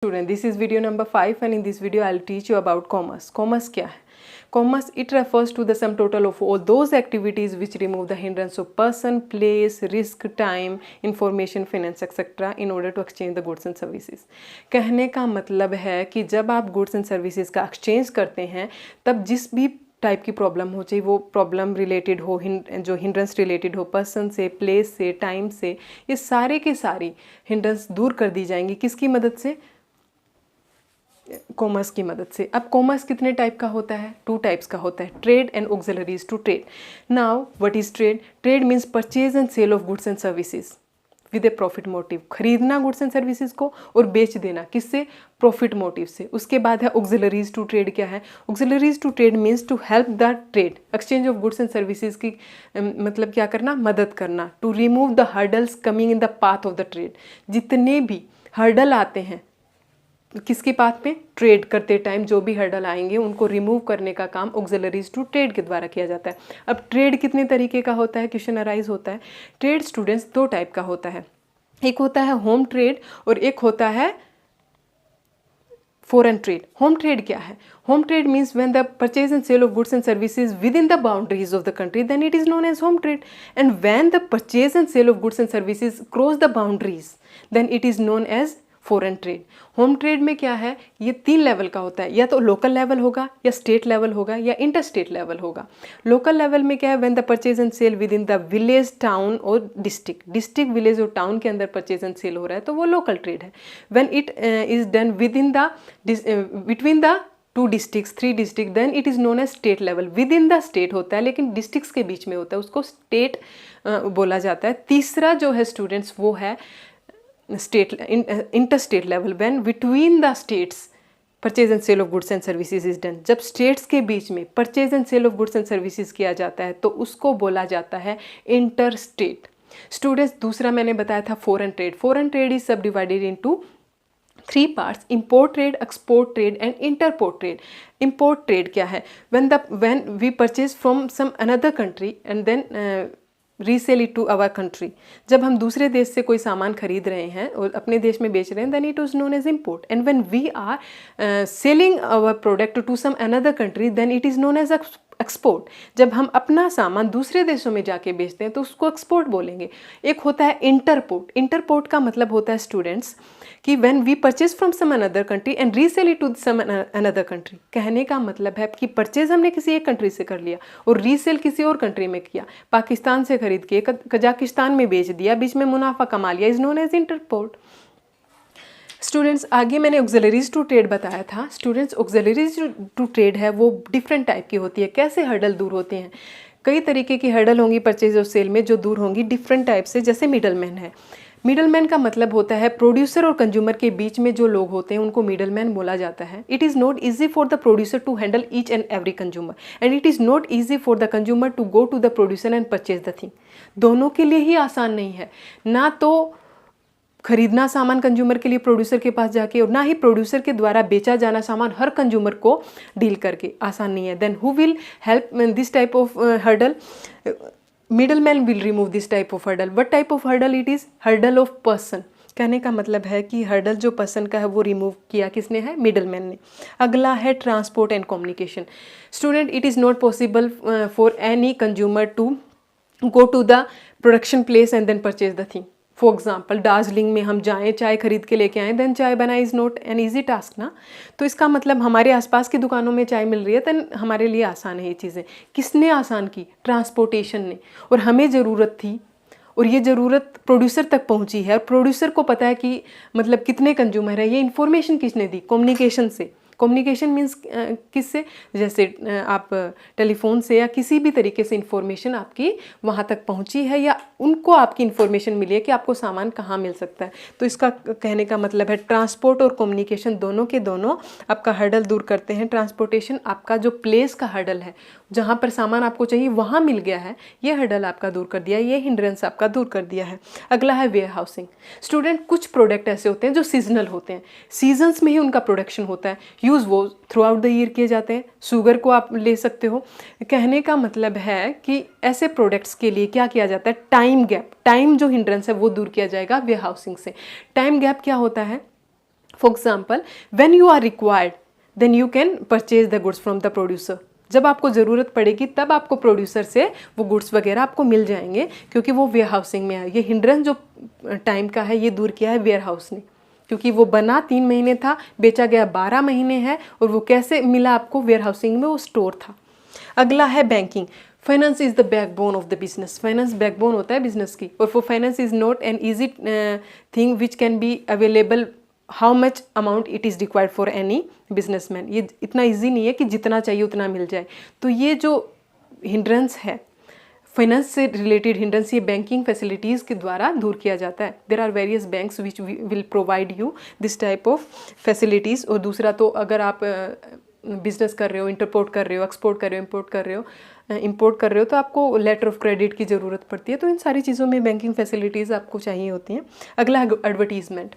Student, this is video number 5 and in this video I'll teach you about commerce. Commerce क्या है? Commerce, it refers to the sum total of all those activities which remove the hindrance of person, place, risk, time, information, finance, etc. in order to exchange the goods and services. कहने का मतलब है कि जब आप goods and services का exchange करते हैं तब जिस भी टाइप की प्रॉब्लम हो, चाहिए वो प्रॉब्लम रिलेटेड हो, जो हिंड्रेंस रिलेटेड हो, पर्सन से, प्लेस से, टाइम से, ये सारे के सारी हिंड्रेंस दूर कर दी जाएंगी किसकी मदद से? कॉमर्स की मदद से। अब कॉमर्स कितने टाइप का होता है? 2 टाइप्स का होता है, trade and auxiliaries to trade. Now what is trade? Trade means purchase and sale of goods and services with a profit motive, खरीदना गुड्स एंड सर्विसेज को और बेच देना किससे? प्रॉफिट मोटिव से। उसके बाद है ऑक्सिलरीज टू ट्रेड। क्या है? Auxiliaries to trade means to help the trade, exchange of goods and services की मतलब क्या करना? मदद करना। To remove the hurdles coming in the path of the trade, जितने भी हर्डल आते हैं किसके पाथ पे? ट्रेड करते टाइम जो भी हर्डल आएंगे उनको रिमूव करने का काम ऑक्सिलरीज टू ट्रेड के द्वारा किया जाता है। अब ट्रेड कितने तरीके का होता है? क्वेश्चन अराइज होता है। ट्रेड स्टूडेंट्स 2 टाइप का होता है, एक होता है होम ट्रेड और एक होता है फॉरेन ट्रेड। होम ट्रेड क्या है? Home trade means when the purchase and sale of goods and services within the boundaries of the country then it is known as home trade, and when the purchase and sale of goods and services cross the boundaries then it is known as foreign trade. Home trade में क्या है? ये 3 level का होता है, या तो local level होगा, या स्टेट लेवल होगा, या इंटर स्टेट लेवल होगा। लोकल लेवल में क्या है? When the purchase and sale within the village, town और डिस्ट्रिक्ट, विलेज और टाउन के अंदर परचेज एंड सेल हो रहा है तो वो लोकल ट्रेड है। When it is done within the between the 2 districts, 3 district then it is known as state level. Within the state होता है लेकिन डिस्ट्रिक्ट्स के बीच में होता है, उसको स्टेट बोला जाता है। तीसरा जो है स्टूडेंट्स वो है state inter state level, when between the states purchase and sale of goods and services is done. जब स्टेट्स के बीच में purchase and sale of goods and services किया जाता है तो उसको बोला जाता है इंटर स्टेट। स्टूडेंट्स, दूसरा मैंने बताया था foreign trade. Foreign trade is subdivided into 3 parts, import trade, export trade and interport trade. Import trade क्या है? When we purchase from some another country and then resell it to our country. जब हम दूसरे देश से कोई सामान खरीद रहे हैं और अपने देश में बेच रहे हैं then it is known as import, and when we are selling our product to some another country then it is known as export. जब हम अपना सामान दूसरे देशों में जाके बेचते हैं तो उसको एक्सपोर्ट बोलेंगे। एक होता है इंटरपोर्ट। इंटरपोर्ट का मतलब होता है स्टूडेंट्स कि when we purchase from some another country and resell it to some another country. कहने का मतलब है कि परचेज हमने किसी एक कंट्री से कर लिया और रीसेल किसी और कंट्री में किया, पाकिस्तान से खरीद के कजाकिस्तान में बेच दिया, बीच में मुनाफा कमा लिया, is known as interport. Students, आगे मैंने ऑक्सिलरीज टू ट्रेड बताया था। स्टूडेंट्स, ऑक्सिलरीज टू ट्रेड है वो डिफरेंट टाइप की होती है। कैसे हर्डल दूर होते हैं? कई तरीके की हर्डल होंगी परचेज और सेल में जो दूर होंगी डिफरेंट टाइप से। जैसे मिडलमैन है। मिडलमैन का मतलब होता है प्रोड्यूसर और कंज्यूमर के बीच में जो लोग होते हैं उनको मिडलमैन बोला जाता है। It is not easy for the producer to handle each and every consumer and it is not easy for the consumer to go to the producer and purchase the thing. दोनों के लिए ही आसान नहीं है, ना तो खरीदना सामान कंज्यूमर के लिए प्रोड्यूसर के पास जाके, और ना ही प्रोड्यूसर के द्वारा बेचा जाना सामान हर कंज्यूमर को डील करके आसान नहीं है। Then who will help this type of hurdle? Middleman will remove this type of hurdle. What type of hurdle it is? Hurdle of person. कहने का मतलब है कि हर्डल जो पर्सन का है वो रिमूव किया किसने है? मिडलमैन ने। अगला है transport and communication. Student, it is not possible for any consumer to go to the production place and then purchase the thing. For example, Darjeeling में हम जाएँ, चाय खरीद के लेके आएँ, देन चाय बनाए is not an easy task ना। तो इसका मतलब हमारे आसपास की दुकानों में चाय मिल रही है देन हमारे लिए आसान है ये चीज़ें। किसने आसान की? ट्रांसपोर्टेशन ने। और हमें ज़रूरत थी और ये ज़रूरत प्रोड्यूसर तक पहुंची है और प्रोड्यूसर को पता है कि मतलब कितने कंज्यूमर है। ये इन्फॉर्मेशन किसने दी? कम्युनिकेशन से। कम्युनिकेशन मीन्स किससे? जैसे आप टेलीफोन से या किसी भी तरीके से इन्फॉर्मेशन आपकी वहाँ तक पहुँची है या उनको आपकी इन्फॉर्मेशन मिली है कि आपको सामान कहाँ मिल सकता है। तो इसका कहने का मतलब है ट्रांसपोर्ट और कम्युनिकेशन दोनों के दोनों आपका हर्डल दूर करते हैं। ट्रांसपोर्टेशन आपका जो प्लेस का हर्डल है, जहाँ पर सामान आपको चाहिए वहाँ मिल गया है, ये हर्डल आपका दूर कर दिया, ये हिंड्रेंस आपका दूर कर दिया है। अगला है वेयर हाउसिंग। स्टूडेंट, कुछ प्रोडक्ट ऐसे होते हैं जो सीजनल होते हैं, सीजन्स में ही उनका प्रोडक्शन होता है, यूज़ वो थ्रू आउट द ईयर किए जाते हैं। शुगर को आप ले सकते हो। कहने का मतलब है कि ऐसे प्रोडक्ट्स के लिए क्या किया जाता है? टाइम गैप, टाइम जो हिंड्रेंस है वो दूर किया जाएगा वेयर हाउसिंग से। टाइम गैप क्या होता है? For example, when you are required, then you can purchase the goods from the producer. जब आपको ज़रूरत पड़ेगी तब आपको प्रोड्यूसर से वो गुड्स वगैरह आपको मिल जाएंगे, क्योंकि वो वेयर हाउसिंग में है। ये हिंड्रेंस जो टाइम का है ये दूर किया है वेयर हाउस ने, क्योंकि वो बना 3 महीने था, बेचा गया 12 महीने है, और वो कैसे मिला आपको? वेयर हाउसिंग में वो स्टोर था। अगला है banking. Finance is the backbone of the business. Finance backbone होता है बिजनेस की, और for finance is not an easy thing which can be available how much amount it is required for any businessman. ये इतना easy नहीं है कि जितना चाहिए उतना मिल जाए। तो ये जो हिंड्रेंस है, फाइनेंस से रिलेटेड हिंड्रेंस, ये बैंकिंग फैसिलिटीज़ के द्वारा दूर किया जाता है। There are various banks which will provide you this type of facilities. और दूसरा तो अगर आप बिजनेस कर रहे हो, इंटरपोर्ट कर रहे हो, एक्सपोर्ट कर रहे हो, इम्पोर्ट कर रहे हो तो आपको लेटर ऑफ क्रेडिट की ज़रूरत पड़ती है। तो इन सारी चीज़ों में बैंकिंग फैसिलिटीज़ आपको चाहिए होती हैं। अगला है advertisement.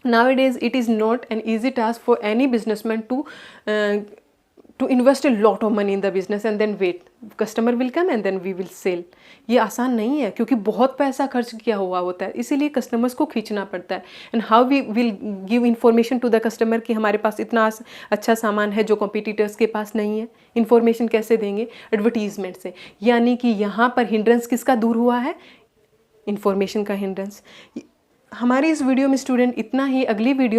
Nowadays it is not an easy task for any businessman to invest a lot of money in the business and then wait customer will come and then we will sell। ये आसान नहीं है, क्योंकि बहुत पैसा खर्च किया हुआ होता है, इसीलिए कस्टमर्स को खींचना पड़ता है। And how we will give information to the customer कि हमारे पास इतना अच्छा सामान है जो कॉम्पिटिटर्स के पास नहीं है। इन्फॉर्मेशन कैसे देंगे? एडवर्टीजमेंट से। यानी कि यहाँ पर हिंड्रेंस किसका दूर हुआ है? इन्फॉर्मेशन का हिंड्रेंस। हमारी इस वीडियो में स्टूडेंट इतना ही। अगली वीडियो